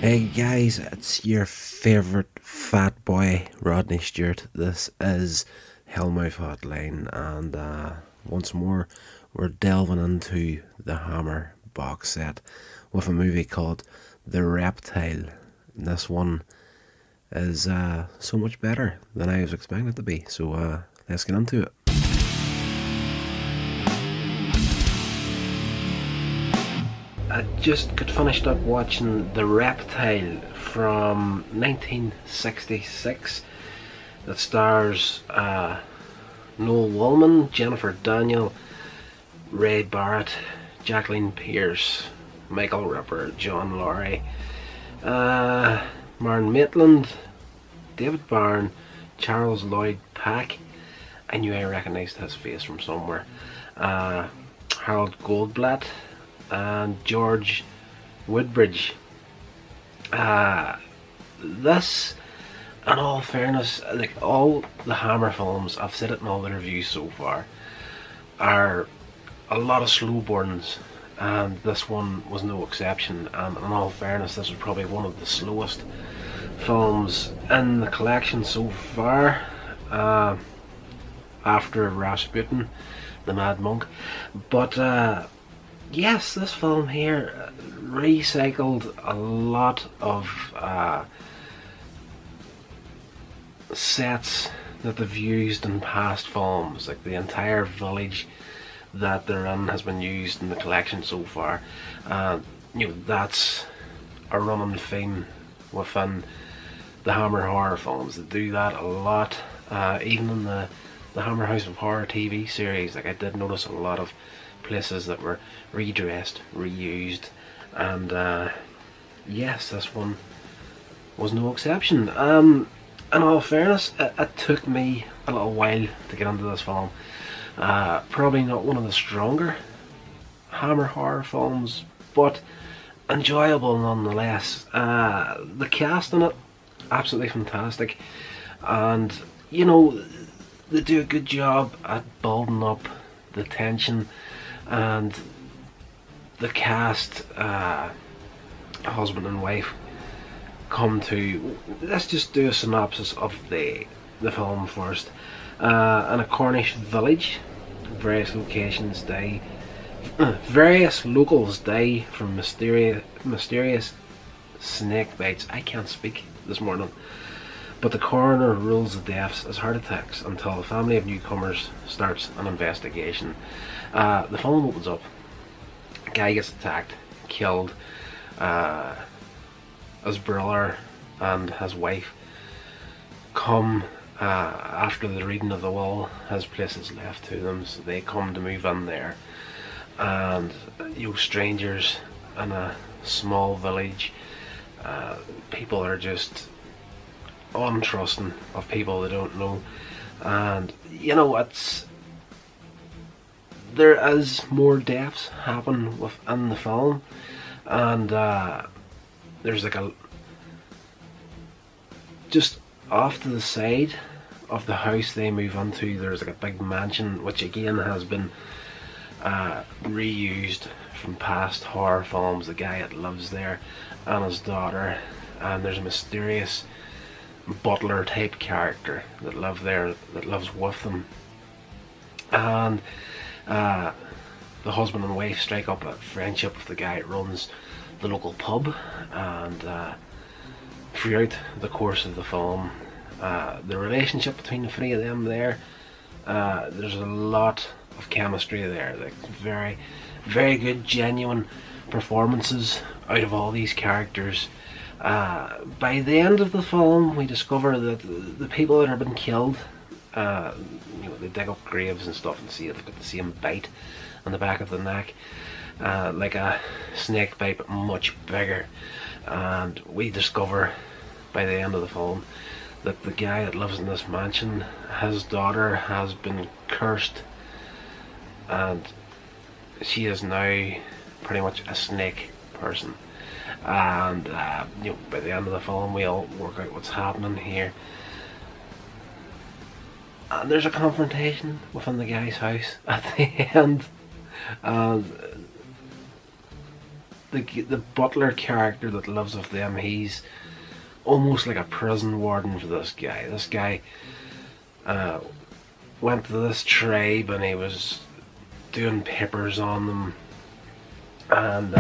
Hey guys, it's your favourite fat boy, Rodney Stewart. This is Hellmouth Hotline, and once more, we're delving into the Hammer box set with a movie called The Reptile. And this one is so much better than I was expecting it to be, so let's get into it. I just got finished up watching The Reptile from 1966 that stars Noel Wallman, Jennifer Daniel, Ray Barrett, Jacqueline Pierce, Michael Ripper, John Laurie, Marn Maitland, David Byrne, Charles Lloyd Pack. I knew I recognised his face from somewhere. Harold Goldblatt and George Woodbridge. This, in all fairness, like all the Hammer films, I've said it in all the reviews so far, are a lot of slow burns, and this one was no exception. And in all fairness, this was probably one of the slowest films in the collection so far, after Rasputin, the Mad Monk. But yes, this film here recycled a lot of sets that they've used in past films. Like the entire village that they're in has been used in the collection so far. That's a running theme within the Hammer horror films. They do that a lot, even in the Hammer House of Horror TV series. Like I did notice a lot of places that were redressed, reused, and yes, this one was no exception. In all fairness, it took me a little while to get into this film. Probably not one of the stronger Hammer horror films, but enjoyable nonetheless. The cast in it, absolutely fantastic, and they do a good job at building up the tension. And the cast, husband and wife, come to, let's just do a synopsis of the film first. In a Cornish village, various locals die from mysterious snake bites. I can't speak this morning. But the coroner rules the deaths as heart attacks until a family of newcomers starts an investigation. The film opens up. A guy gets attacked, killed. His brother and his wife come after the reading of the will. His place is left to them, so they come to move in there. And strangers in a small village, people are just untrusting of people they don't know, and there is more deaths happen within the film, and there's like just off to the side of the house they move into, there's like a big mansion which again has been reused from past horror films. The guy that lives there and his daughter, and there's a mysterious butler type character that lives with them, and the husband and wife strike up a friendship with the guy that runs the local pub, and throughout the course of the film, the relationship between the three of them there's a lot of chemistry there, like very, very good, genuine performances out of all these characters. By the end of the film, we discover that the people that have been killed, they dig up graves and stuff and see they've got the same bite on the back of the neck, like a snake bite, but much bigger. And we discover by the end of the film that the guy that lives in this mansion, his daughter has been cursed, and she is now pretty much a snake person. And by the end of the film, we all work out what's happening here. And there's a confrontation within the guy's house at the end, and the butler character that lives with them, he's almost like a prison warden for this guy. This guy went to this tribe and he was doing papers on them, and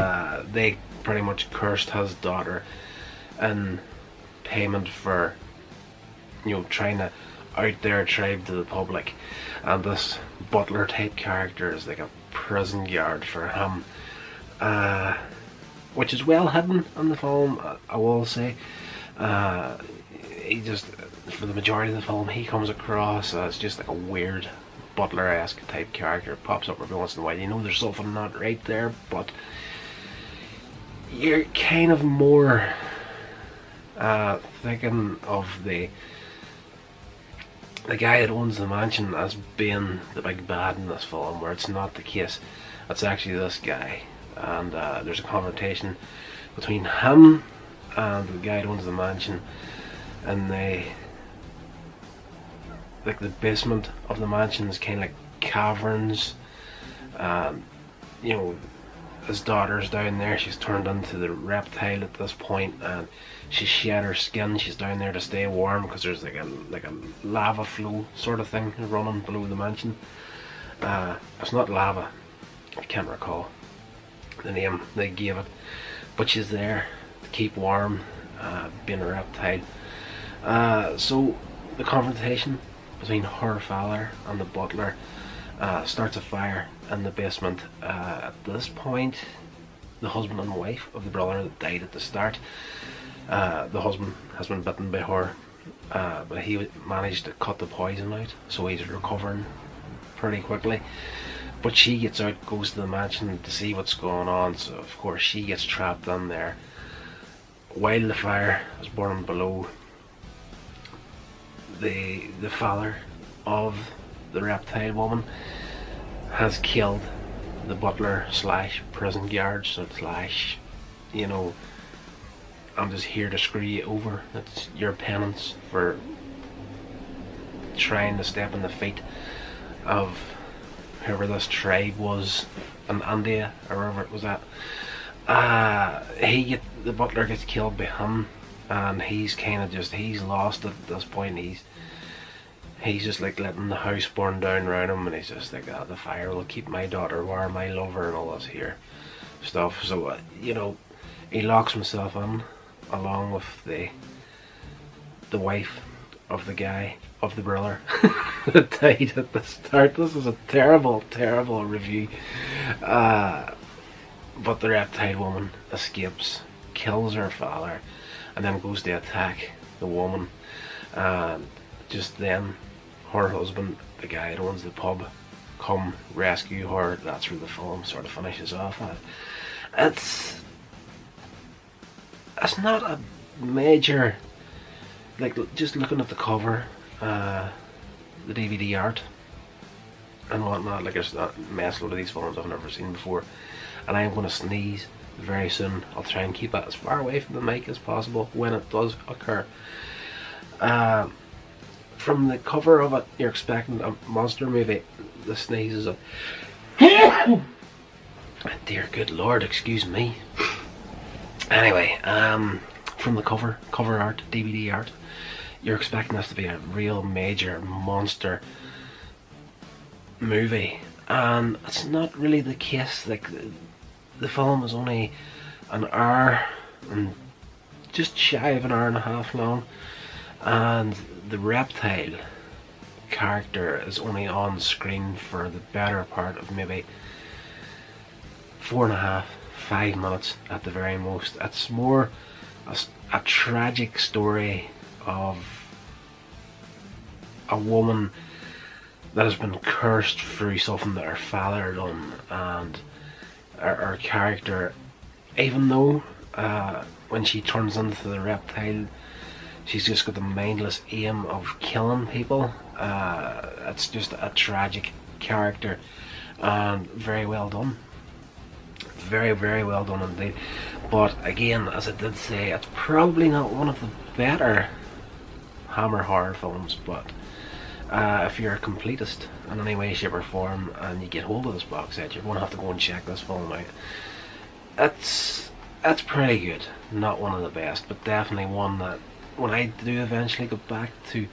they pretty much cursed his daughter in payment for, you know, trying to out their tribe to the public. And this butler type character is like a prison guard for him, which is well hidden in the film, I will say. He just, for the majority of the film, he comes across as just like a weird butler-esque type character. Pops up every once in a while. You know there's something not right there, but you're kind of more thinking of the guy that owns the mansion as being the big bad in this film, where it's not the case. It's actually this guy, and there's a confrontation between him and the guy that owns the mansion, and like the basement of the mansion is kind of like caverns. You know, his daughter's down there. She's turned into the reptile at this point, and she's shed her skin. She's down there to stay warm because there's like a lava flow sort of thing running below the mansion. It's not lava. I can't recall the name they gave it, but she's there to keep warm, being a reptile. So the confrontation between her father and the butler starts a fire in the basement. At this point, the husband and wife of the brother that died at the start, the husband has been bitten by her, but he managed to cut the poison out, so he's recovering pretty quickly. But she gets out, goes to the mansion to see what's going on, so of course she gets trapped in there. While the fire is burning below, the father of the reptile woman has killed the butler slash prison guard, so slash, you know, I'm just here to screw you over. It's your penance for trying to step in the feet of whoever this tribe was in India, or wherever it was at. The butler gets killed by him, and he's kind of just, he's lost at this point. He's just like letting the house burn down around him, and he's just like, the fire will keep my daughter warm, my lover, and all this here stuff. So you know, he locks himself in along with the wife of the guy, of the brother that died at the start. This is a terrible, terrible review. But the reptile woman escapes, kills her father, and then goes to attack the woman. And just then, her husband, the guy that owns the pub, come rescue her. That's where the film sort of finishes off at. It's not a major, like, just looking at the cover, the DVD art and whatnot, like, there's a mess load of these films I've never seen before, and I'm going to sneeze very soon. I'll try and keep it as far away from the mic as possible when it does occur. From the cover of it, you're expecting a monster movie. The sneeze is a dear good lord, excuse me. Anyway, from the cover art, DVD art, you're expecting this to be a real major monster movie, and it's not really the case. Like, the film is only an hour and just shy of an hour and a half long, and the reptile character is only on screen for the better part of maybe 4.5, 5 minutes at the very most. It's more a tragic story of a woman that has been cursed through something that her father done, and our character, even though when she turns into the reptile, she's just got the mindless aim of killing people. It's just a tragic character, and very well done. Very, very well done indeed. But again, as I did say, it's probably not one of the better Hammer horror films, but if you're a completist in any way, shape or form, and you get hold of this box set, you're going to have to go and check this film out. It's pretty good. Not one of the best, but definitely one that when I do eventually go back to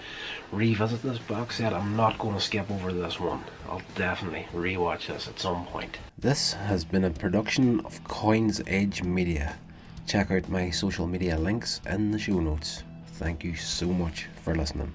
revisit this box set, I'm not going to skip over this one. I'll definitely rewatch this at some point. This has been a production of Coins Edge Media. Check out my social media links in the show notes. Thank you so much for listening.